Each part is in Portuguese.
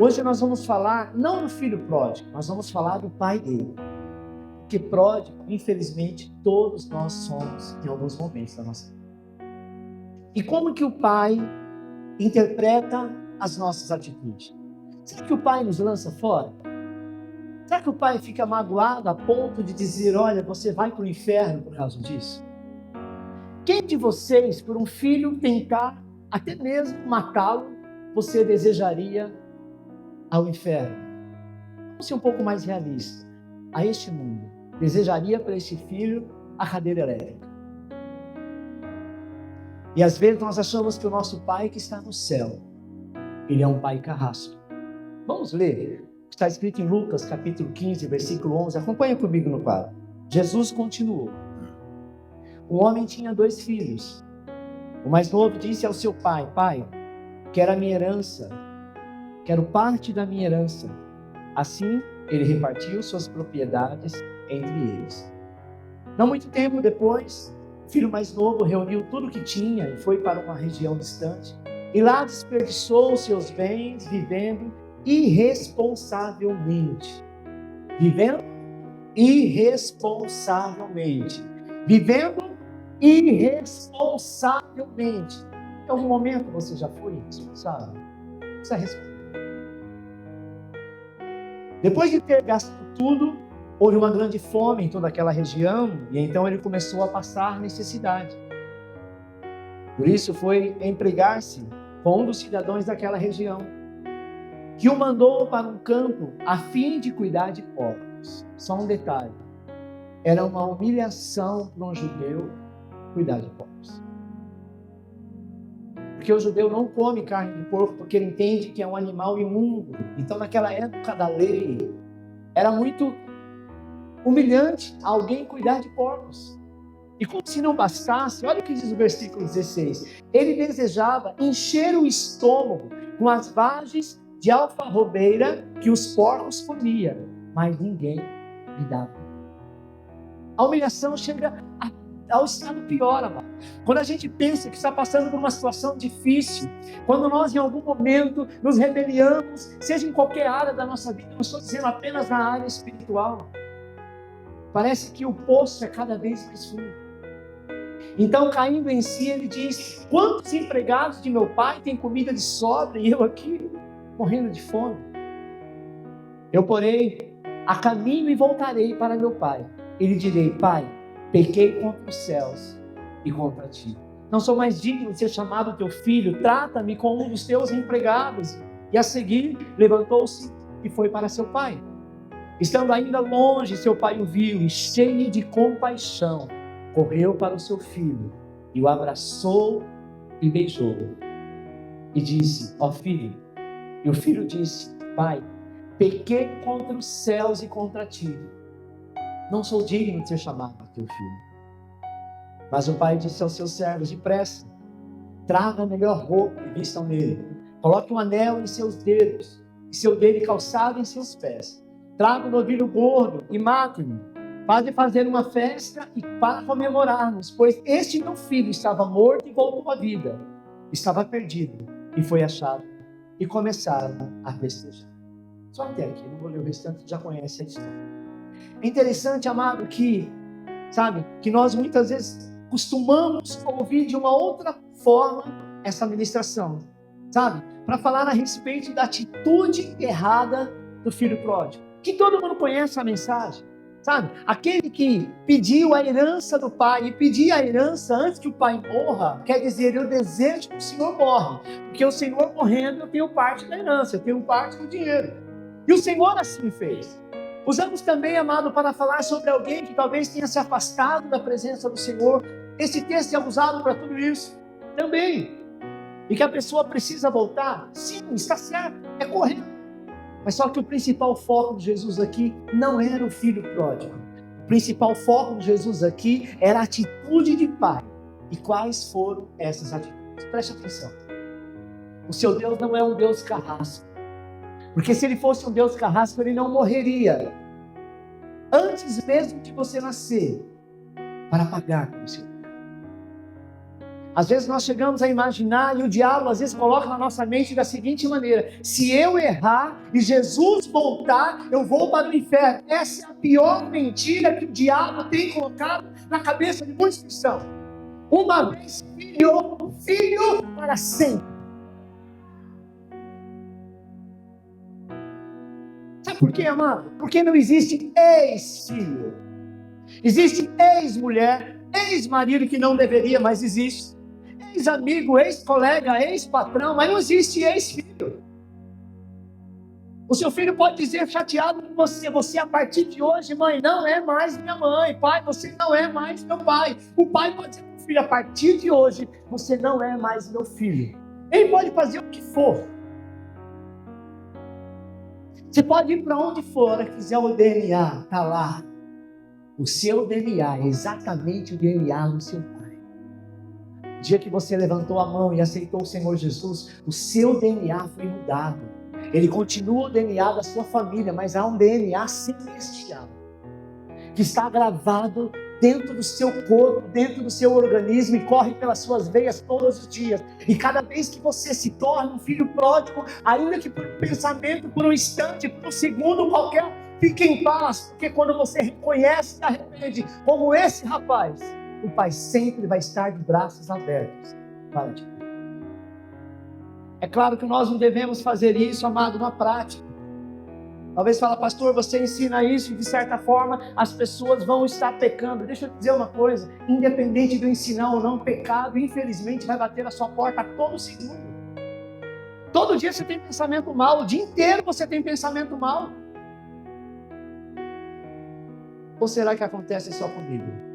Hoje nós vamos falar não do filho pródigo, nós vamos falar do pai dele. Porque pródigo, infelizmente, todos nós somos em alguns momentos da nossa vida. E como que o pai interpreta as nossas atitudes? Será que o pai nos lança fora? Será que o pai fica magoado a ponto de dizer, olha, você vai para o inferno por causa disso? Quem de vocês, por um filho tentar até mesmo matá-lo, você desejaria ao inferno? Vamos ser um pouco mais realistas. A este mundo, desejaria para este filho a cadeira elétrica. E às vezes nós achamos que o nosso pai que está no céu, ele é um pai carrasco. Vamos ler. Está escrito em Lucas capítulo 15, versículo 11. Acompanha comigo no quadro. Jesus continuou. Um homem tinha 2 filhos. O mais novo disse ao seu pai, pai, quero a minha herança, quero parte da minha herança. Assim, ele repartiu suas propriedades entre eles. Não muito tempo depois, o filho mais novo reuniu tudo o que tinha e foi para uma região distante. E lá desperdiçou seus bens vivendo irresponsavelmente. Vivendo irresponsavelmente. Em algum momento você já foi irresponsável? Precisa responder. Depois de ter gasto tudo, houve uma grande fome em toda aquela região e então ele começou a passar necessidade. Por isso foi empregar-se com um dos cidadãos daquela região, que o mandou para um campo a fim de cuidar de porcos. Só um detalhe, era uma humilhação para um judeu cuidar de porcos. Porque o judeu não come carne de porco porque ele entende que é um animal imundo. Então naquela época da lei, era muito humilhante alguém cuidar de porcos. E como se não bastasse, olha o que diz o versículo 16. Ele desejava encher o estômago com as vagens de alfarrobeira que os porcos comiam, mas ninguém lhe dava. A humilhação chega ao estado pior, amado. Quando a gente pensa que está passando por uma situação difícil, quando nós em algum momento nos rebeliamos, seja em qualquer área da nossa vida, não estou dizendo apenas na área espiritual, parece que o poço é cada vez mais fundo. Então, caindo em si, ele diz, quantos empregados de meu pai têm comida de sobra e eu aqui morrendo de fome? Eu, porém, a caminho e voltarei para meu pai. E lhe direi, pai, pequei contra os céus e contra ti. Não sou mais digno de ser chamado teu filho, trata-me como um dos teus empregados. E a seguir, levantou-se e foi para seu pai. Estando ainda longe, seu pai o viu e, cheio de compaixão, correu para o seu filho e o abraçou e beijou-o. E disse, ó filho, e o filho disse, pai, pequei contra os céus e contra ti. Não sou digno de ser chamado teu filho. Mas o pai disse aos seus servos, depressa, traga a melhor roupa e vistam nele. Coloque um anel em seus dedos e seu dedo calçado em seus pés. Traga um novilho gordo e matem-no. Fazem fazer uma festa e para comemorarmos, pois este meu filho estava morto e voltou à vida. Estava perdido e foi achado. E começaram a festejar. Só até aqui, não vou ler o restante, já conhece a história. É interessante, amado, que nós muitas vezes costumamos ouvir de uma outra forma essa ministração, para falar a respeito da atitude errada do filho pródigo. Que todo mundo conhece a mensagem. Aquele que pediu a herança do pai e pedir a herança antes que o pai morra, quer dizer, eu desejo que o Senhor morra, porque o Senhor morrendo eu tenho parte da herança, eu tenho parte do dinheiro. E o Senhor assim fez. Usamos também, amado, para falar sobre alguém que talvez tenha se afastado da presença do Senhor. Esse texto é usado para tudo isso também. E que a pessoa precisa voltar? Sim, está certo, é correto. Mas só que o principal foco de Jesus aqui não era o filho pródigo. O principal foco de Jesus aqui era a atitude de pai. E quais foram essas atitudes? Preste atenção. O seu Deus não é um Deus carrasco. Porque se ele fosse um Deus carrasco, ele não morreria antes mesmo de você nascer para pagar com o seu. Às vezes nós chegamos a imaginar, e o diabo às vezes coloca na nossa mente da seguinte maneira: se eu errar e Jesus voltar, eu vou para o inferno. Essa é a pior mentira que o diabo tem colocado na cabeça de muitos cristãos. Uma vez filho, filho para sempre. Sabe por quê, amado? Porque não existe ex-filho. Existe ex-mulher, ex-marido que não deveria, mas existe. Ex-amigo, ex-colega, ex-patrão, mas não existe ex-filho. O seu filho pode dizer chateado com você a partir de hoje, mãe, não é mais minha mãe, pai, você não é mais meu pai. O pai pode dizer para o filho, a partir de hoje, você não é mais meu filho. Ele pode fazer o que for. Você pode ir para onde for, quiser o DNA, está lá. O seu DNA é exatamente o DNA do seu pai. O dia que você levantou a mão e aceitou o Senhor Jesus, o seu DNA foi mudado. Ele continua o DNA da sua família, mas há um DNA celestial que está gravado dentro do seu corpo, dentro do seu organismo e corre pelas suas veias todos os dias. E cada vez que você se torna um filho pródigo, ainda que por um pensamento, por um instante, por um segundo qualquer, fique em paz, porque quando você reconhece e arrepende, como esse rapaz, o Pai sempre vai estar de braços abertos para ti. É claro que nós não devemos fazer isso, amado, na prática. Talvez fala, pastor, você ensina isso e de certa forma as pessoas vão estar pecando. Deixa eu te dizer uma coisa, independente do ensinar ou não, pecado infelizmente vai bater na sua porta a todo segundo. Todo dia você tem pensamento mal, o dia inteiro você tem pensamento mal. Ou será que acontece só comigo?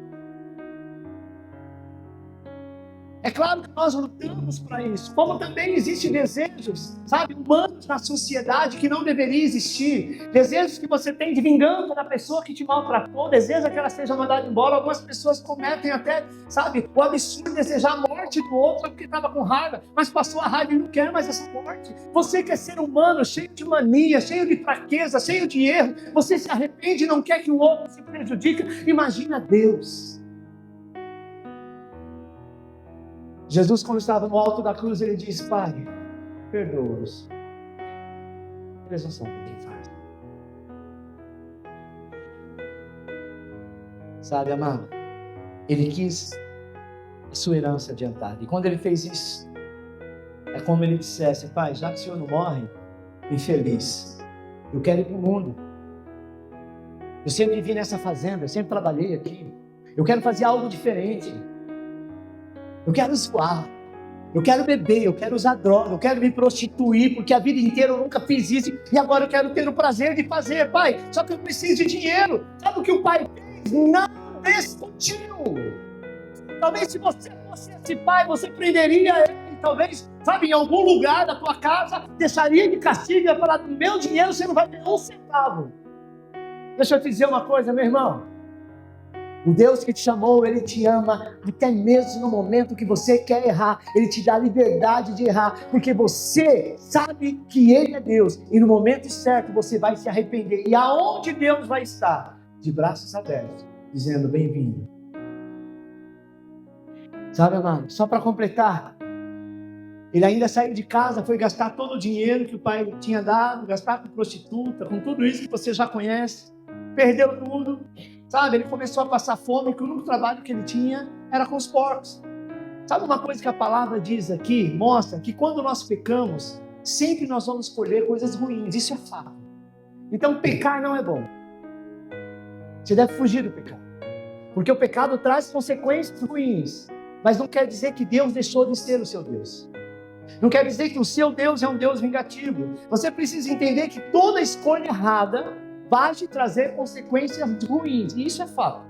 É claro que nós lutamos para isso, como também existem desejos, sabe, humanos na sociedade que não deveria existir. Desejos que você tem de vingança da pessoa que te maltratou, deseja que ela seja mandada embora. Algumas pessoas cometem até, sabe, o absurdo de desejar a morte do outro porque estava com raiva, mas passou a raiva e não quer mais essa morte. Você que é ser humano, cheio de mania, cheio de fraqueza, cheio de erro, você se arrepende e não quer que o outro se prejudique. Imagina Deus. Jesus, quando estava no alto da cruz, ele diz, Pai, perdoa-os. Eles não sabem o que fazem. Sabe, amado? Ele quis a sua herança adiantada. E quando ele fez isso, é como ele dissesse, Pai, já que o Senhor não morre, infeliz, eu quero ir para o mundo. Eu sempre vivi nessa fazenda, eu sempre trabalhei aqui. Eu quero fazer algo diferente. Eu quero zoar, eu quero beber, eu quero usar droga, eu quero me prostituir, porque a vida inteira eu nunca fiz isso, e agora eu quero ter o prazer de fazer, Pai, só que eu preciso de dinheiro. Sabe o que o Pai fez? Não discutiu. Talvez se você fosse esse pai, você prenderia ele, talvez, sabe, em algum lugar da tua casa, deixaria de castigo e falar, do meu dinheiro você não vai ter um centavo. Deixa eu te dizer uma coisa, meu irmão. O Deus que te chamou, Ele te ama, até mesmo no momento que você quer errar. Ele te dá liberdade de errar, porque você sabe que Ele é Deus. E no momento certo você vai se arrepender. E aonde Deus vai estar? De braços abertos, dizendo, bem-vindo. Sabe, amado? Só para completar, ele ainda saiu de casa, foi gastar todo o dinheiro que o pai tinha dado, gastar com prostituta, com tudo isso que você já conhece. Perdeu tudo. Sabe, ele começou a passar fome, que o único trabalho que ele tinha era com os porcos. Sabe uma coisa que a palavra diz aqui? Mostra que quando nós pecamos, sempre nós vamos colher coisas ruins. Isso é fato. Então pecar não é bom. Você deve fugir do pecado. Porque o pecado traz consequências ruins. Mas não quer dizer que Deus deixou de ser o seu Deus. Não quer dizer que o seu Deus é um Deus vingativo. Você precisa entender que toda escolha errada vai te trazer consequências ruins. E isso é fato.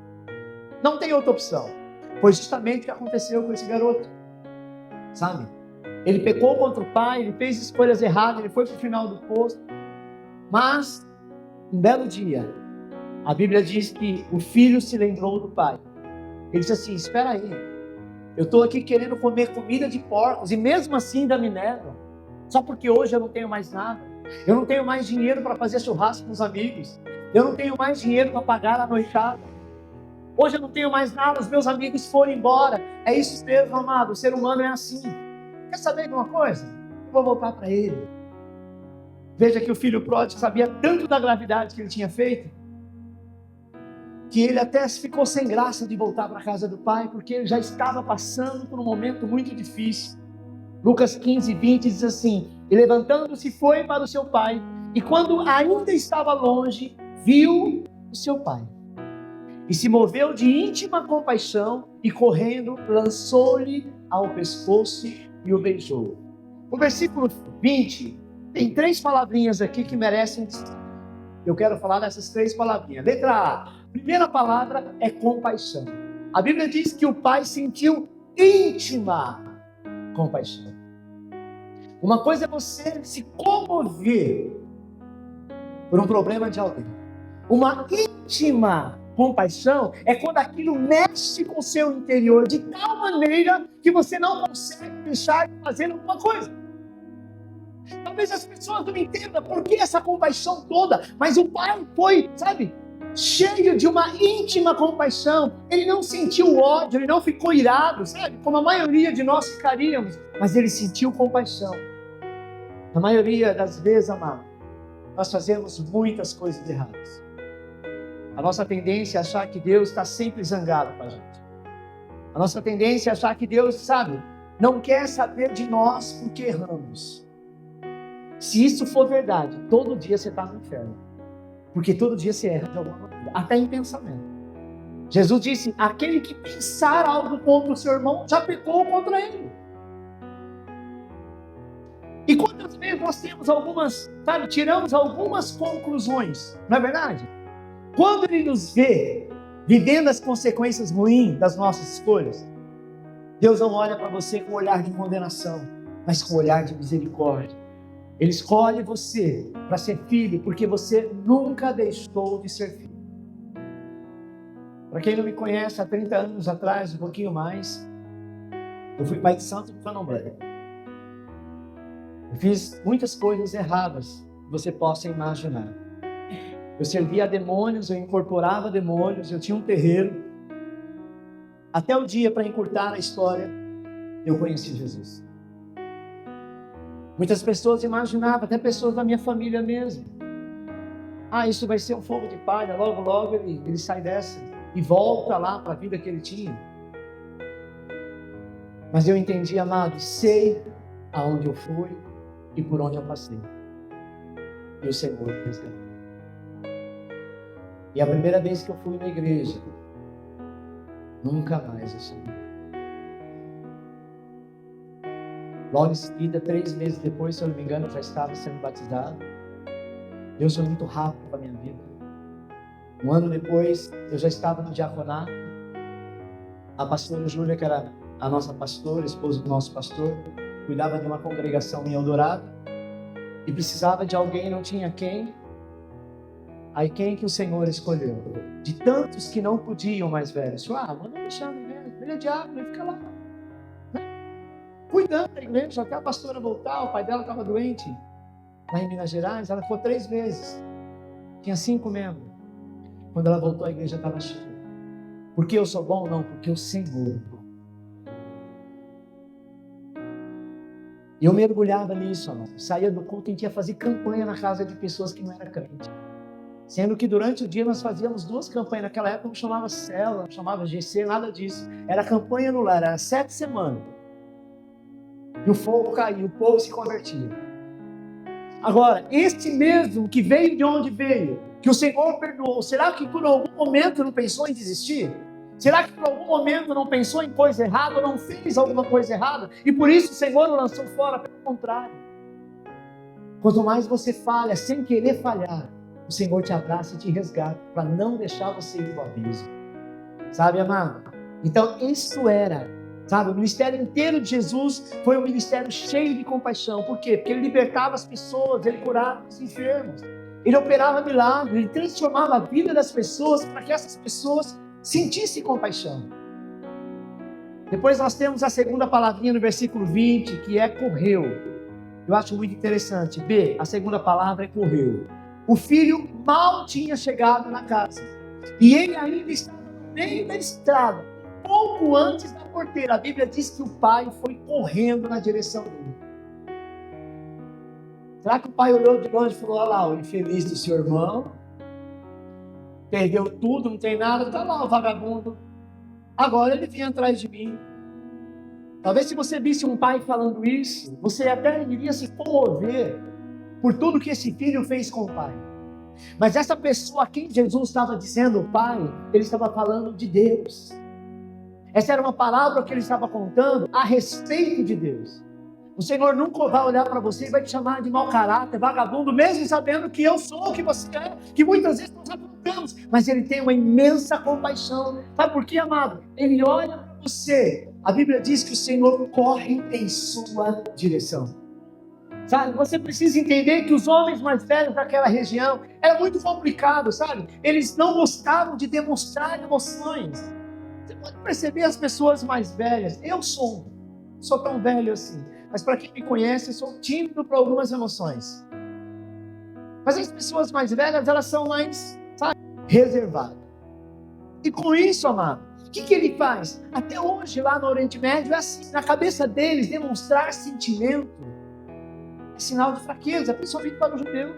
Não tem outra opção. Foi justamente o que aconteceu com esse garoto. Sabe? Ele pecou contra o pai, ele fez escolhas erradas, ele foi para o final do poço. Mas, um belo dia, a Bíblia diz que o filho se lembrou do pai. Ele disse assim, espera aí, eu estou aqui querendo comer comida de porcos, e mesmo assim ainda me negam. Só porque hoje eu não tenho mais nada. Eu não tenho mais dinheiro para fazer churrasco com os amigos. Eu não tenho mais dinheiro para pagar a noitada. Hoje eu não tenho mais nada, os meus amigos foram embora. É isso mesmo, amado, o ser humano é assim. Quer saber de uma coisa? Eu vou voltar para ele. Veja que o filho pródigo sabia tanto da gravidade que ele tinha feito, que ele até ficou sem graça de voltar para a casa do pai, porque ele já estava passando por um momento muito difícil. Lucas 15, 20 diz assim: e levantando-se foi para o seu pai, e quando ainda estava longe, viu o seu pai. E se moveu de íntima compaixão, e correndo, lançou-lhe ao pescoço e o beijou. O versículo 20, tem 3 palavrinhas aqui que merecem destaque. Eu quero falar dessas 3 palavrinhas. Letra A, primeira palavra é compaixão. A Bíblia diz que o pai sentiu íntima compaixão. Uma coisa é você se comover por um problema de alguém. Uma íntima compaixão é quando aquilo mexe com o seu interior de tal maneira que você não consegue deixar de fazer alguma coisa. Talvez as pessoas não entendam por que essa compaixão toda, mas o pai foi, cheio de uma íntima compaixão. Ele não sentiu ódio, ele não ficou irado, como a maioria de nós ficaríamos, mas ele sentiu compaixão. Na maioria das vezes, amado, nós fazemos muitas coisas erradas. A nossa tendência é achar que Deus está sempre zangado com a gente. A nossa tendência é achar que Deus, não quer saber de nós porque erramos. Se isso for verdade, todo dia você está no inferno. Porque todo dia você erra de alguma maneira, até em pensamento. Jesus disse: aquele que pensar algo contra o seu irmão, já pecou contra ele. E quantas vezes nós temos tiramos algumas conclusões, não é verdade? Quando ele nos vê vivendo as consequências ruins das nossas escolhas, Deus não olha para você com um olhar de condenação, mas com um olhar de misericórdia. Ele escolhe você para ser filho, porque você nunca deixou de ser filho. Para quem não me conhece, há 30 anos atrás, um pouquinho mais, eu fui pai de santo do Candomblé. Eu fiz muitas coisas erradas que você possa imaginar. Eu servia a demônios, eu incorporava demônios, eu tinha um terreiro. Até o dia, para encurtar a história, eu conheci Jesus. Muitas pessoas imaginavam, até pessoas da minha família mesmo. Isso vai ser um fogo de palha, logo, logo ele sai dessa e volta lá para a vida que ele tinha. Mas eu entendi, amado, sei aonde eu fui e por onde eu passei. E o Senhor me resgatou. E a primeira vez que eu fui na igreja, nunca mais eu subi. Logo em seguida, 3 meses depois, se eu não me engano, eu já estava sendo batizado. Deus foi muito rápido para a minha vida. 1 ano depois, eu já estava no diaconato. A pastora Júlia, que era a nossa pastora, esposa do nosso pastor, cuidava de uma congregação em Eldorado e precisava de alguém, não tinha quem. Aí quem que o Senhor escolheu? De tantos que não podiam mais velhos. Manda deixar na igreja, ele é diácono, ele fica lá. Cuidando da igreja, até a pastora voltar, o pai dela estava doente. Lá em Minas Gerais, ela ficou 3 meses. Tinha 5 membros. Quando ela voltou, a igreja estava cheia. Porque eu sou bom? Não, porque o Senhor. E eu mergulhava nisso, amado. Saía do culto e ia fazer campanha na casa de pessoas que não eram crentes. Sendo que durante o dia nós fazíamos 2 campanhas. Naquela época não chamava célula, não chamava GC, nada disso. Era campanha no lar, era 7 semanas. E o fogo caía, o povo se convertia. Agora, este mesmo que veio de onde veio, que o Senhor perdoou, será que por algum momento não pensou em desistir? Será que por algum momento não pensou em coisa errada ou não fez alguma coisa errada? E por isso o Senhor o lançou fora? Pelo contrário. Quanto mais você falha sem querer falhar, o Senhor te abraça e te resgata para não deixar você ir para o abismo. Sabe, amado? Então, isso era, o ministério inteiro de Jesus foi um ministério cheio de compaixão. Por quê? Porque ele libertava as pessoas, ele curava os enfermos, ele operava milagres, ele transformava a vida das pessoas para que essas pessoas sentissem compaixão. Depois nós temos a segunda palavrinha no versículo 20, que é correu. Eu acho muito interessante. B, a segunda palavra é correu. O filho mal tinha chegado na casa e ele ainda estava no meio da estrada, pouco antes da porteira, a Bíblia diz que o pai foi correndo na direção dele. Será que o pai olhou de longe e falou: olha lá, o infeliz do seu irmão, perdeu tudo, não tem nada, está lá o vagabundo, agora ele vinha atrás de mim. Talvez se você visse um pai falando isso, você até iria se comover por tudo que esse filho fez com o pai. Mas essa pessoa a quem Jesus estava dizendo o pai, ele estava falando de Deus. Essa era uma palavra que ele estava contando a respeito de Deus. O Senhor nunca vai olhar para você e vai te chamar de mau caráter, vagabundo, mesmo sabendo que eu sou o que você é, que muitas vezes nós apontamos. Mas Ele tem uma imensa compaixão. Sabe por quê, amado? Ele olha para você. A Bíblia diz que o Senhor corre em sua direção. Sabe, você precisa entender que os homens mais velhos daquela região era muito complicado, sabe? Eles não gostavam de demonstrar emoções. Você pode perceber as pessoas mais velhas. Eu sou tão velho assim. Mas para quem me conhece, eu sou tímido para algumas emoções. Mas as pessoas mais velhas, elas são mais, sabe, reservadas. E com isso, amado, o que ele faz? Até hoje, lá no Oriente Médio, é assim, na cabeça deles, demonstrar sentimento é sinal de fraqueza, principalmente para o judeu.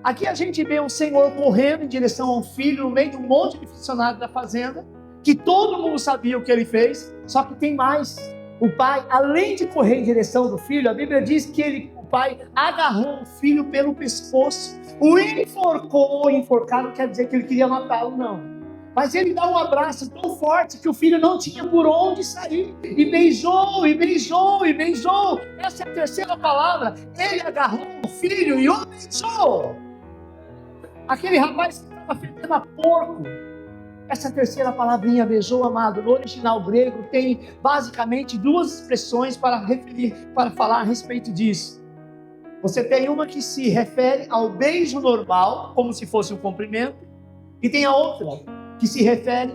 Aqui a gente vê um senhor correndo em direção a um filho, no meio de um monte de funcionários da fazenda, que todo mundo sabia o que ele fez, só que tem mais. O pai, além de correr em direção do filho, a Bíblia diz que o pai agarrou o filho pelo pescoço, o enforcou. Enforcar não quer dizer que ele queria matá-lo, não. Mas ele dá um abraço tão forte que o filho não tinha por onde sair. E beijou, e beijou, e beijou. Essa é a terceira palavra. Ele agarrou o filho e o beijou. Aquele rapaz que estava fedendo a porco. Essa terceira palavrinha, beijou, amado, no original grego tem basicamente duas expressões para falar a respeito disso. Você tem uma que se refere ao beijo normal, como se fosse um cumprimento, e tem a outra que se refere,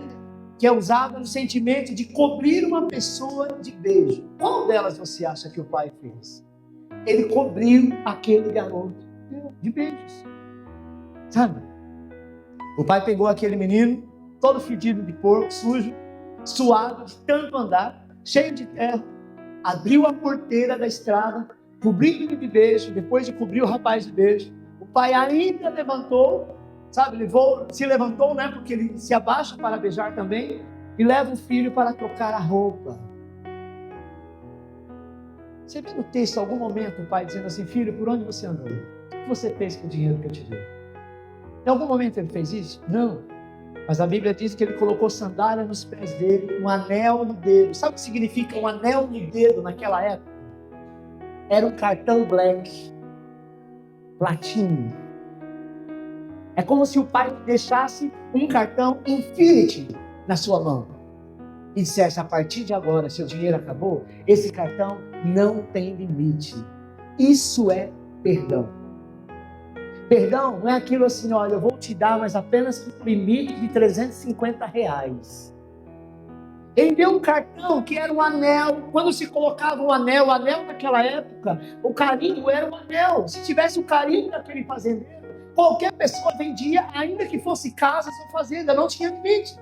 que é usada no sentimento de cobrir uma pessoa de beijo. Qual delas você acha que o pai fez? Ele cobriu aquele garoto de beijos. Sabe? O pai pegou aquele menino, todo fedido de porco, sujo, suado de tanto andar, cheio de terra, abriu a porteira da estrada, cobrindo-lhe de beijo. Depois de cobrir o rapaz de beijo, o pai ainda levantou, sabe, se levantou, né, porque ele se abaixa para beijar também, e leva o filho para trocar a roupa. Você vê no texto, em algum momento, o pai dizendo assim: filho, por onde você andou? O que você fez com o dinheiro que eu te dei? Em algum momento ele fez isso? Não. Mas a Bíblia diz que ele colocou sandália nos pés dele, um anel no dedo. Sabe o que significa um anel no dedo naquela época? Era um cartão black, platino. É como se o pai deixasse um cartão Infinity na sua mão e dissesse: a partir de agora, seu dinheiro acabou, esse cartão não tem limite. Isso é perdão. Perdão não é aquilo assim: olha, eu vou te dar, mas apenas com um limite de R$350. Ele deu um cartão que era um anel. Quando se colocava o anel naquela época, o carinho era um anel. Se tivesse o carinho daquele fazendeiro, qualquer pessoa vendia, ainda que fosse casas ou fazenda, não tinha limite.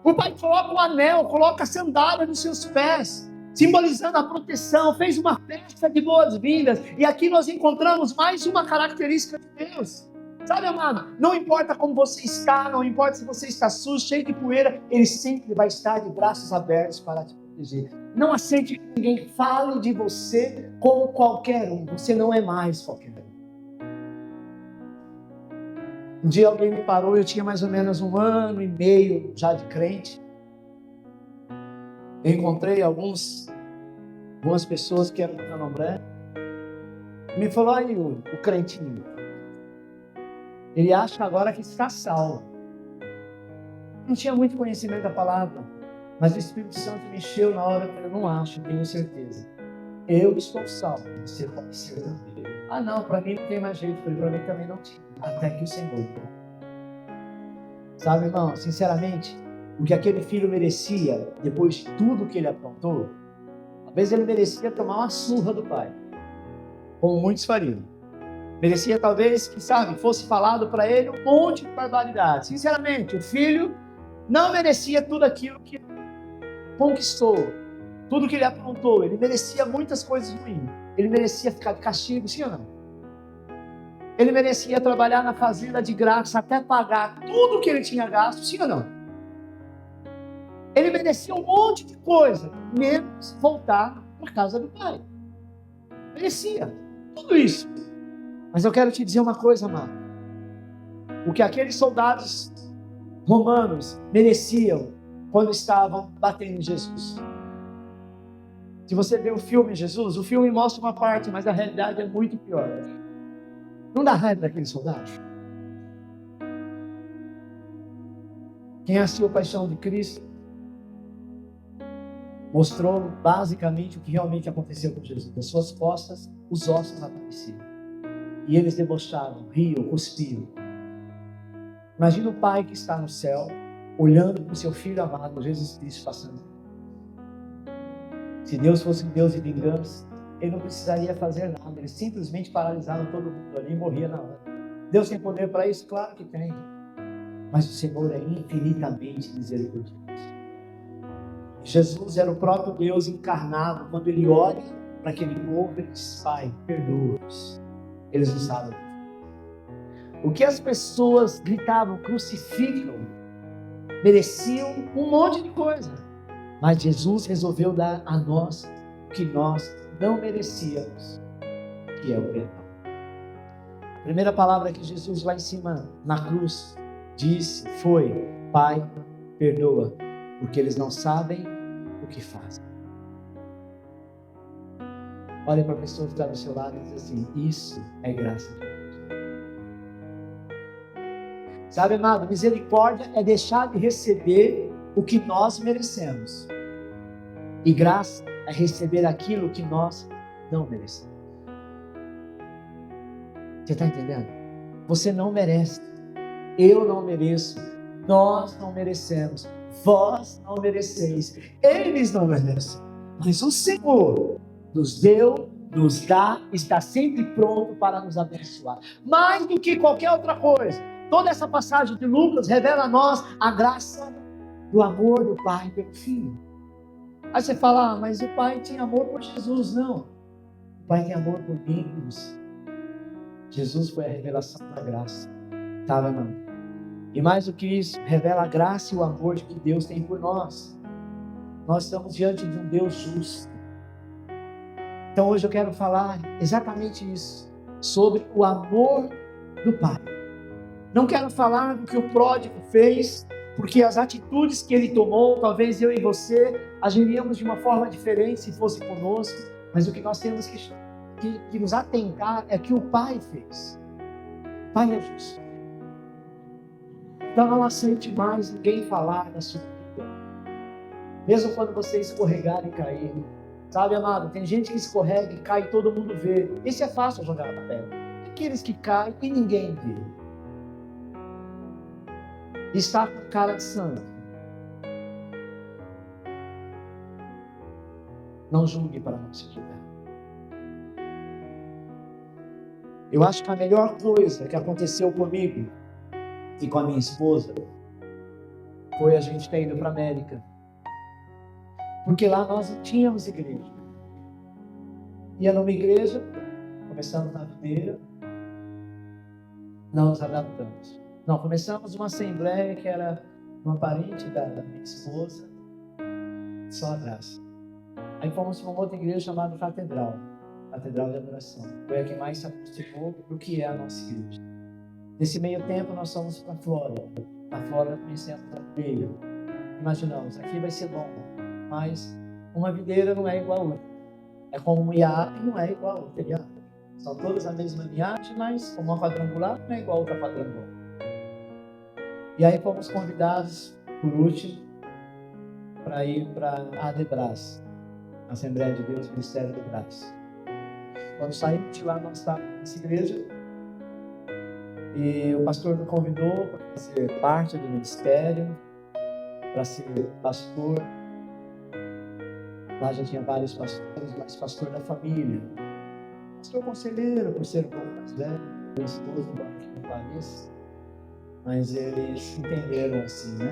O pai coloca o anel, coloca a sandália nos seus pés, simbolizando a proteção, fez uma festa de boas-vindas. E aqui nós encontramos mais uma característica de Deus. Sabe, amado, não importa como você está, não importa se você está sujo, cheio de poeira, Ele sempre vai estar de braços abertos para te proteger. Não aceite que ninguém fale de você como qualquer um. Você não é mais qualquer um. Um dia alguém me parou, eu tinha mais ou menos 1 ano e meio já de crente. Eu encontrei algumas pessoas que eram do Candomblé. Me falou: aí o crentinho, ele acha agora que está salvo. Não tinha muito conhecimento da palavra, mas o Espírito Santo me encheu na hora. Eu falei: não acho, tenho certeza. Eu estou salvo, você pode ser também. Ah não, para mim não tem mais jeito. Para mim também não tinha, até que o Senhor. Sabe, irmão, sinceramente, o que aquele filho merecia, depois de tudo que ele aprontou, talvez ele merecia tomar uma surra do pai, como muitos fariam. Merecia talvez que, sabe, fosse falado para ele um monte de barbaridade. Sinceramente, o filho não merecia tudo aquilo que conquistou, tudo que ele aprontou. Ele merecia muitas coisas ruins. Ele merecia ficar de castigo, sim ou não? Ele merecia trabalhar na fazenda de graça até pagar tudo que ele tinha gasto, sim ou não? Ele merecia um monte de coisa, menos voltar para a casa do pai. Merecia tudo isso. Mas eu quero te dizer uma coisa, amado. O que aqueles soldados romanos mereciam quando estavam batendo em Jesus. Se você vê o filme Jesus, o filme mostra uma parte, mas a realidade é muito pior. Não dá raiva daqueles soldados? Quem assistiu a Paixão de Cristo mostrou basicamente o que realmente aconteceu com Jesus. Das suas costas, os ossos apareciam. E eles debochavam, riam, cuspiam. Imagina o pai que está no céu, olhando para o seu filho amado, Jesus Cristo, passando. Se Deus fosse um Deus de vingança, ele não precisaria fazer nada. Ele simplesmente paralisava todo mundo ali e morria na hora. Deus tem poder para isso? Claro que tem. Mas o Senhor é infinitamente misericordioso. Jesus era o próprio Deus encarnado. Quando ele olha para aquele povo, ele diz: Pai, perdoa-os. Eles não sabem. O que as pessoas gritavam, crucificam, mereciam um monte de coisa. Mas Jesus resolveu dar a nós o que nós não merecíamos, que é o perdão. A primeira palavra que Jesus lá em cima, na cruz, disse foi: Pai, perdoa, porque eles não sabem o que fazem. Olha para a pessoa que está do seu lado e diz assim: isso é graça de Deus. Sabe, amado, misericórdia é deixar de receber o que nós merecemos. E graça é receber aquilo que nós não merecemos. Você está entendendo? Você não merece. Eu não mereço. Nós não merecemos. Vós não mereceis. Eles não merecem. Mas o Senhor nos deu, nos dá, está sempre pronto para nos abençoar. Mais do que qualquer outra coisa. Toda essa passagem de Lucas revela a nós a graça do amor do Pai pelo Filho. Aí você fala: mas o Pai tinha amor por Jesus. Não. O Pai tem amor por mim e por você. Jesus foi a revelação da graça. Tá, meu irmão? E mais do que isso, revela a graça e o amor que Deus tem por nós. Nós estamos diante de um Deus justo. Então hoje eu quero falar exatamente isso, sobre o amor do Pai. Não quero falar do que o pródigo fez, porque as atitudes que ele tomou, talvez eu e você agiríamos de uma forma diferente se fosse conosco, mas o que nós temos que nos atentar é que o Pai fez. O Pai é justo. Então não aceite mais ninguém falar da sua vida, mesmo quando você escorregar e cair. Sabe, amado, tem gente que escorrega e cai e todo mundo vê. Esse é fácil jogar na pedra. Aqueles que caem e ninguém vê. Está com cara de santo. Não julgue para não se julgar. Eu acho que a melhor coisa que aconteceu comigo e com a minha esposa foi a gente ter ido para a América. Porque lá nós não tínhamos igreja. Ia numa igreja, começamos na primeira, não nos adaptamos. Não, começamos uma assembleia que era uma parente da minha esposa, só a graça. Aí fomos para uma outra igreja chamada Catedral de Adoração. Foi a que mais se aproximou do que é a nossa igreja. Nesse meio tempo nós fomos para a Flórida. Na Flórida conhecemos a videira. Imaginamos, aqui vai ser bom, mas uma videira não é igual a outra. É como um iape, não é igual a outra iape. São todas a mesma linhagem, mas uma quadrangular não é igual a outra quadrangular. E aí fomos convidados, por último, para ir para a Adebras, Assembleia de Deus, Ministério do Brás. Quando saímos de lá, nós estávamos nessa igreja e o pastor me convidou para fazer parte do ministério, para ser pastor. Lá já tinha vários pastores, mas pastor da família. Pastor conselheiro, por ser um pouco mais velho, minha esposa, embora que não pareça. Mas eles entenderam assim, né?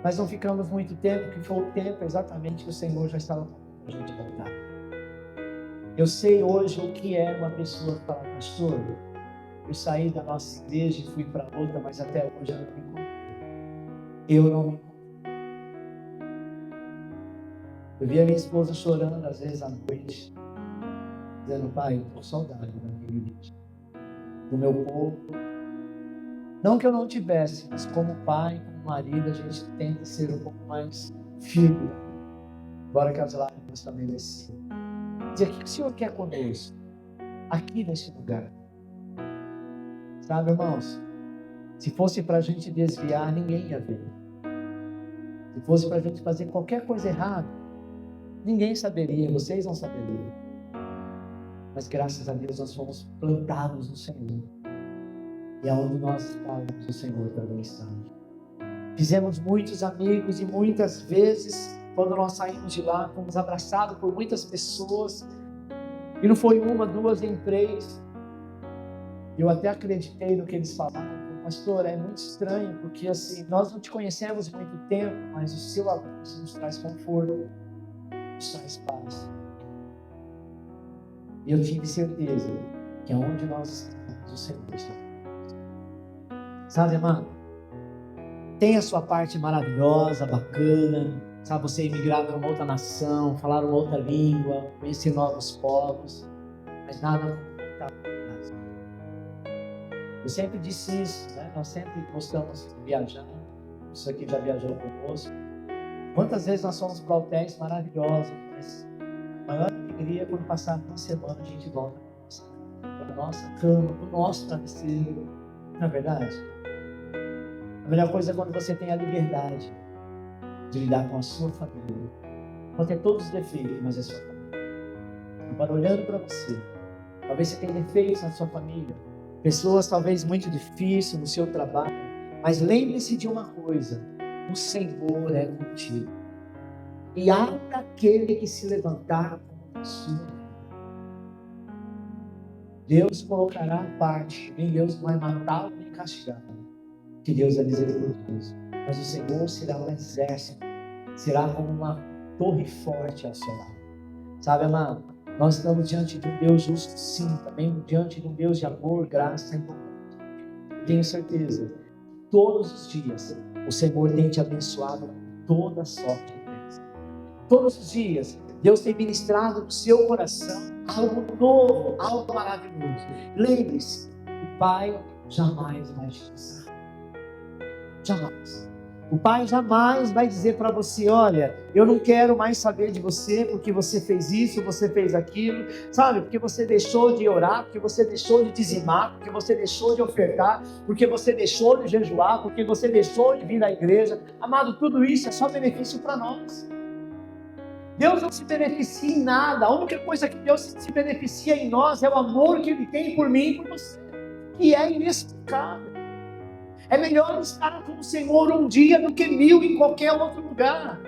Mas não ficamos muito tempo, que foi o tempo exatamente que o Senhor já estava para a gente voltar. Eu sei hoje o que é uma pessoa que fala, pastor, eu saí da nossa igreja e fui para outra, mas até hoje eu não me encontro. Eu não me encontro. Eu vi a minha esposa chorando às vezes à noite, dizendo, pai, eu estou com saudade da minha igreja, do meu povo. Não que eu não tivesse, mas como pai, como marido, a gente tenta ser um pouco mais firme, embora que as lágrimas também desciam. Dizer, o que o Senhor quer conosco? Aqui nesse lugar. Sabe, irmãos? Se fosse para a gente desviar, ninguém ia ver. Se fosse para a gente fazer qualquer coisa errada, ninguém saberia, vocês não saberiam. Mas graças a Deus nós fomos plantados no Senhor. E aonde nós estávamos, o Senhor também está. Fizemos muitos amigos e muitas vezes, quando nós saímos de lá, fomos abraçados por muitas pessoas. E não foi uma, duas, nem três. Eu até acreditei no que eles falaram. Pastor, é muito estranho, porque assim, nós não te conhecemos há muito tempo, mas o seu abraço nos traz conforto, nos traz paz. E eu tive certeza que aonde nós estamos, o Senhor está. Sabe, amado? Tem a sua parte maravilhosa, bacana, sabe, você emigrar para uma outra nação, falar uma outra língua, conhecer novos povos, mas nada está. Eu sempre disse isso, né? Nós sempre gostamos de viajar. Isso aqui já viajou conosco. Quantas vezes nós fomos para hotéis maravilhosos, mas a maior alegria é quando passar uma semana a gente volta para a nossa cama, para o nosso travesseiro. Não é verdade? A melhor coisa é quando você tem a liberdade de lidar com a sua família. Pode ter todos os defeitos, mas é sua família. Agora, olhando para você, talvez você tenha defeitos na sua família. Pessoas talvez muito difíceis no seu trabalho, mas lembre-se de uma coisa, o Senhor é contigo. E há aquele que se levantar contra a sua vida. Deus colocará a parte, nem Deus vai matá-lo nem castigá-lo, que Deus é misericordioso. Mas o Senhor será um exército, será como uma torre forte ao seu lado. Sabe, amado? Nós estamos diante de um Deus justo, sim, também diante de um Deus de amor, graça e bondade. Tenho certeza, todos os dias, o Senhor tem te abençoado com toda sorte de bênção. Todos os dias, Deus tem ministrado no seu coração algo novo, algo maravilhoso. Lembre-se, o Pai jamais vai te deixar. Jamais. O Pai jamais vai dizer para você, olha, eu não quero mais saber de você porque você fez isso, você fez aquilo, sabe? Porque você deixou de orar, porque você deixou de dizimar, porque você deixou de ofertar, porque você deixou de jejuar, porque você deixou de vir à igreja. Amado, tudo isso é só benefício para nós. Deus não se beneficia em nada. A única coisa que Deus se beneficia em nós é o amor que Ele tem por mim e por você, que é inexplicável. É melhor estar com o Senhor um dia do que 1000 em qualquer outro lugar.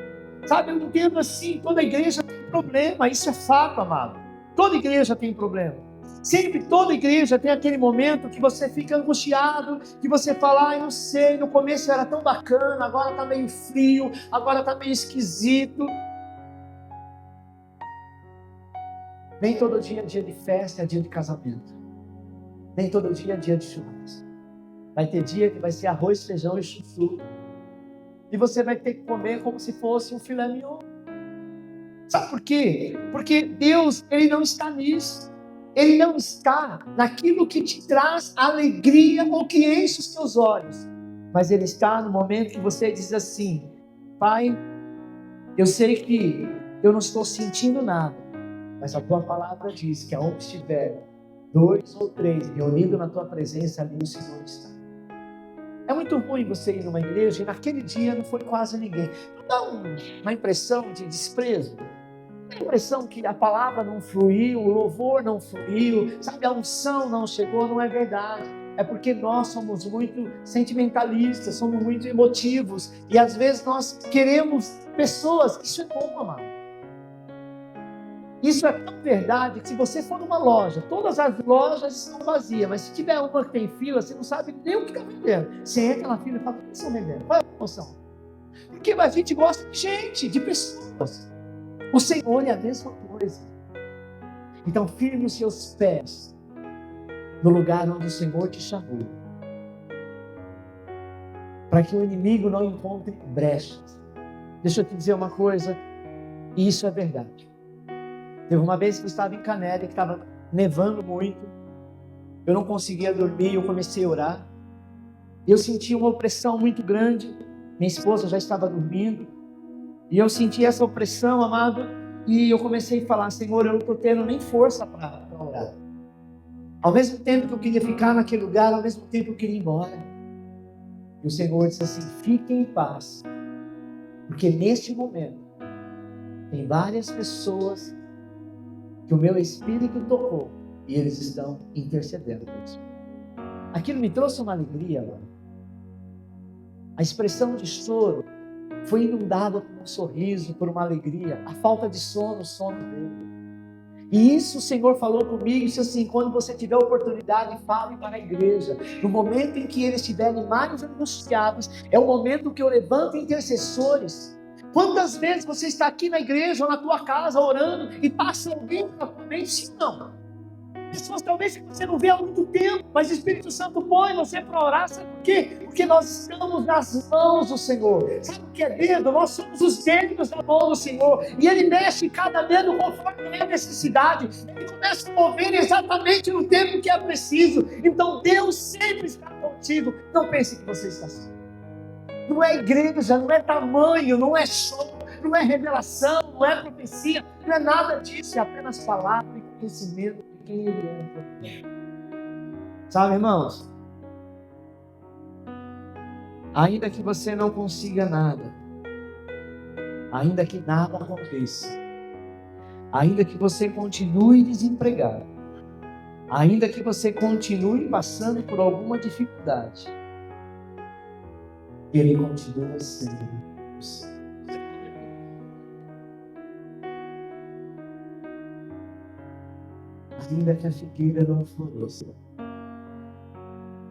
Sabe, eu entendo assim, toda igreja tem problema, isso é fato, amado. Toda igreja tem problema. Sempre toda igreja tem aquele momento que você fica angustiado, que você fala, não sei, no começo era tão bacana, agora está meio frio, agora está meio esquisito. Nem todo dia é dia de festa, é dia de casamento. Nem todo dia é dia de churrasco. Vai ter dia que vai ser arroz, feijão e chuchu. E você vai ter que comer como se fosse um filé mignon. Sabe por quê? Porque Deus, Ele não está nisso. Ele não está naquilo que te traz alegria ou que enche os teus olhos. Mas Ele está no momento que você diz assim, Pai, eu sei que eu não estou sentindo nada, mas a Tua palavra diz que aonde estiver 2 ou 3 reunidos na Tua presença, ali o Senhor está. É muito ruim você ir numa igreja e naquele dia não foi quase ninguém. Não dá uma impressão de desprezo? Dá a impressão que a palavra não fluiu, o louvor não fluiu, sabe, a unção não chegou? Não é verdade. É porque nós somos muito sentimentalistas, somos muito emotivos e às vezes nós queremos pessoas. Isso é bom, amado. Isso é tão verdade que se você for numa loja, todas as lojas estão vazias, mas se tiver uma que tem fila, você não sabe nem o que está vendendo. Você entra na fila e fala, o que estão vendendo? Qual é a promoção? Porque Porque a gente gosta de gente, de pessoas. O Senhor é a mesma coisa. Então, firme os seus pés no lugar onde o Senhor te chamou, para que o inimigo não encontre brechas. Deixa eu te dizer uma coisa, e isso é verdade. Teve uma vez que eu estava em Canela, que estava nevando muito, eu não conseguia dormir, eu comecei a orar, eu senti uma opressão muito grande, minha esposa já estava dormindo, e eu senti essa opressão, amado, e eu comecei a falar: Senhor, eu não estou tendo nem força para orar. Ao mesmo tempo que eu queria ficar naquele lugar, ao mesmo tempo eu queria ir embora. E o Senhor disse assim: fiquem em paz, porque neste momento tem várias pessoas que o meu Espírito tocou e eles estão intercedendo por isso. Aquilo me trouxe uma alegria, mano. A expressão de choro foi inundada por um sorriso, por uma alegria. A falta de sono, o sono dele. E isso o Senhor falou comigo e disse assim: quando você tiver oportunidade, fale para a igreja. No momento em que eles estiverem mais angustiados, é o momento que eu levanto intercessores. Quantas vezes você está aqui na igreja ou na tua casa orando e passa alguém na tua mente? Sim, não. Pessoas talvez que você não vê há muito tempo, mas o Espírito Santo põe você para orar. Sabe por quê? Porque nós estamos nas mãos do Senhor. Sabe o que é dedo? Nós somos os dedos na mão do Senhor. E Ele mexe cada dedo conforme é a necessidade. Ele começa a mover exatamente no tempo que é preciso. Então Deus sempre está contigo. Não pense que você está assim. Não é igreja, não é tamanho, não é show, não é revelação, não é profecia, não é nada disso. É apenas palavra e conhecimento de quem Ele é. Sabe, irmãos? Ainda que você não consiga nada, ainda que nada aconteça, ainda que você continue desempregado, ainda que você continue passando por alguma dificuldade, Ele continua sendo o Senhor. Ainda que a figueira não floresça,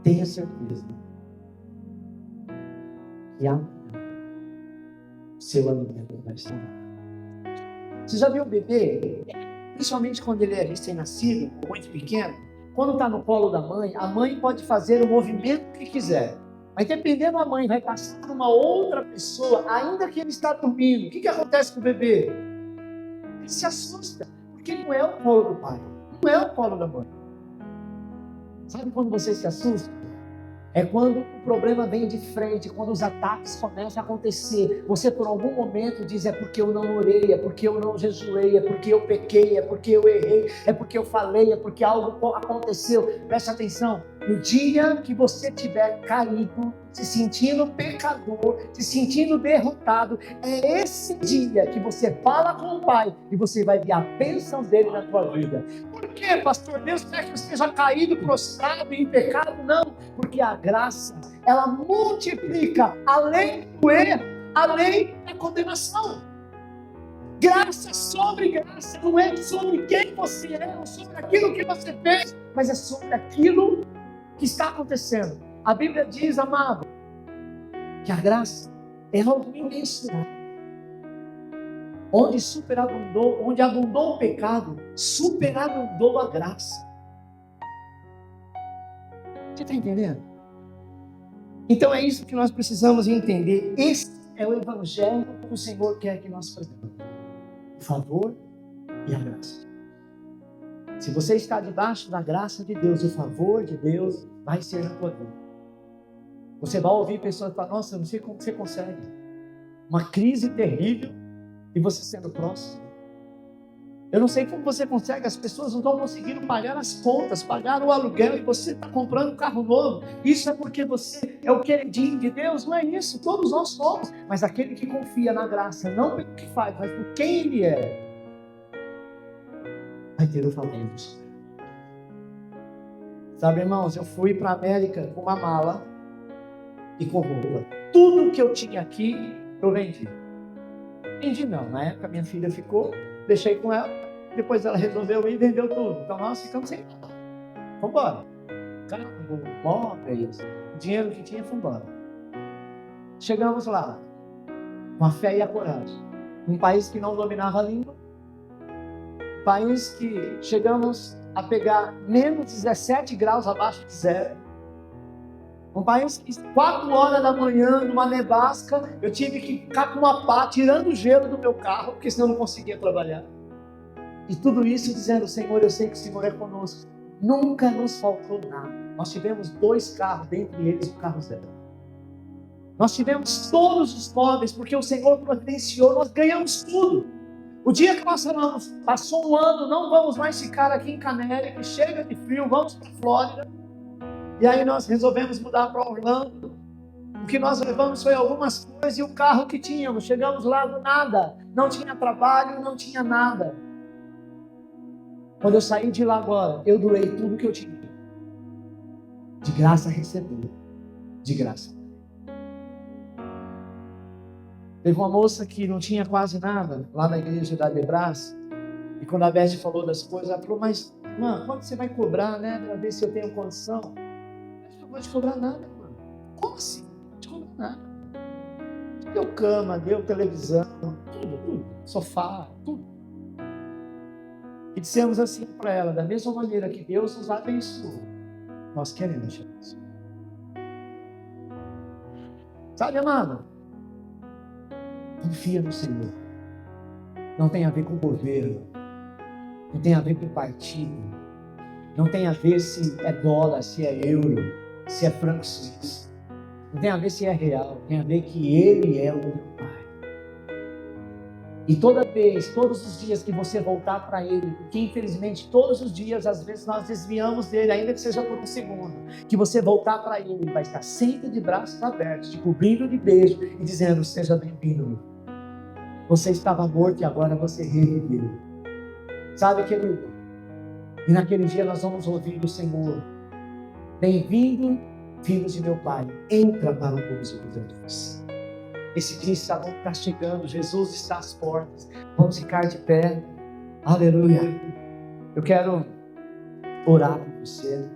tenha certeza que amanhã seu alimento vai estar lá. Você já viu o bebê? Principalmente quando ele é recém-nascido, muito pequeno, quando está no colo da mãe, a mãe pode fazer o movimento que quiser. Mas dependendo da mãe, vai passar por uma outra pessoa, ainda que ele está dormindo. O que acontece com o bebê? Ele se assusta, porque não é o colo do pai, não é o colo da mãe. Sabe quando você se assusta? É quando o problema vem de frente, quando os ataques começam a acontecer. Você por algum momento diz: é porque eu não orei, é porque eu não jejuei, é porque eu pequei, é porque eu errei, é porque eu falei, é porque algo aconteceu. Preste atenção, no dia que você tiver caído, se sentindo pecador, se sentindo derrotado, é esse dia que você fala com o Pai e você vai ver a bênção dele na tua vida. Por quê, pastor? Deus quer que você esteja caído, prostrado em pecado? Não, porque a graça, ela multiplica além do erro, além da condenação. Graça sobre graça, não é sobre quem você é, não sobre aquilo que você fez, mas é sobre aquilo que está acontecendo. A Bíblia diz, amado, que a graça é algo imensurável. Onde abundou o pecado, superabundou a graça. Você está entendendo? Então é isso que nós precisamos entender. Esse é o evangelho que o Senhor quer que nós pregamos. O favor e a graça. Se você está debaixo da graça de Deus, o favor de Deus vai ser na tua vida. Você vai ouvir pessoas falar: nossa, eu não sei como você consegue. Uma crise terrível e você sendo próximo. Eu não sei como você consegue, as pessoas não estão conseguindo pagar as contas, pagar o aluguel e você está comprando um carro novo. Isso é porque você é o queridinho de Deus? Não é isso, todos nós somos. Mas aquele que confia na graça, não pelo que faz, mas por quem Ele é, vai ter o favor do Senhor. Sabe, irmãos, eu fui para a América com uma mala e com roupa. Tudo que eu tinha aqui, eu vendi. Vendi não, na época minha filha ficou, deixei com ela, depois ela resolveu ir e vendeu tudo. Então nós ficamos sem nada. Vamos embora. Carro, móveis, o dinheiro que tinha, foi embora. Chegamos lá. com a fé e a coragem. Um país que não dominava a língua, um país que chegamos a pegar menos 17 graus abaixo de zero. Um país que 4 horas da manhã, numa nevasca, eu tive que ficar com uma pá, tirando o gelo do meu carro, porque senão eu não conseguia trabalhar. E tudo isso dizendo, Senhor, eu sei que o Senhor é conosco. Nunca nos faltou nada. Nós tivemos 2 carros, dentre eles o carro zero. Nós tivemos todos os móveis, porque o Senhor providenciou, nós ganhamos tudo. O dia que nós falamos, passou um ano, não vamos mais ficar aqui em Canela, que chega de frio, vamos para a Flórida. E aí nós resolvemos mudar para Orlando. O que nós levamos foi algumas coisas e o carro que tínhamos. Chegamos lá do nada. Não tinha trabalho, não tinha nada. Quando eu saí de lá agora, eu doei tudo que eu tinha. De graça recebi. De graça. Teve uma moça que não tinha quase nada lá na igreja da Debras. E quando a Beth falou das coisas, ela falou, mas, mano, quanto você vai cobrar, né? Para ver se eu tenho condição. Não vou te cobrar nada, mano. Como assim? Não vou te cobrar nada. Deu cama, deu televisão, tudo. Sofá, tudo. E dissemos assim para ela, da mesma maneira que Deus nos abençoou, nós queremos Jesus. Sabe, amado? Confia no Senhor. Não tem a ver com o governo. Não tem a ver com partido. Não tem a ver se é dólar, se é euro, se é franco suíço. Não tem a ver se é real. Tem a ver que Ele é o meu Pai. E toda vez, todos os dias que você voltar para Ele, porque infelizmente todos os dias, às vezes nós desviamos dele, ainda que seja por um segundo, que você voltar para Ele, Ele vai estar sempre de braços abertos, te cobrindo de beijo e dizendo, seja bem-vindo, meu. Você estava morto e agora você reviveu. Sabe, querido? E naquele dia nós vamos ouvir do Senhor, bem-vindo, filhos de meu Pai, entra para o gozo de Deus. Esse dia está chegando, Jesus está às portas. Vamos ficar de pé. Aleluia. Eu quero orar por você.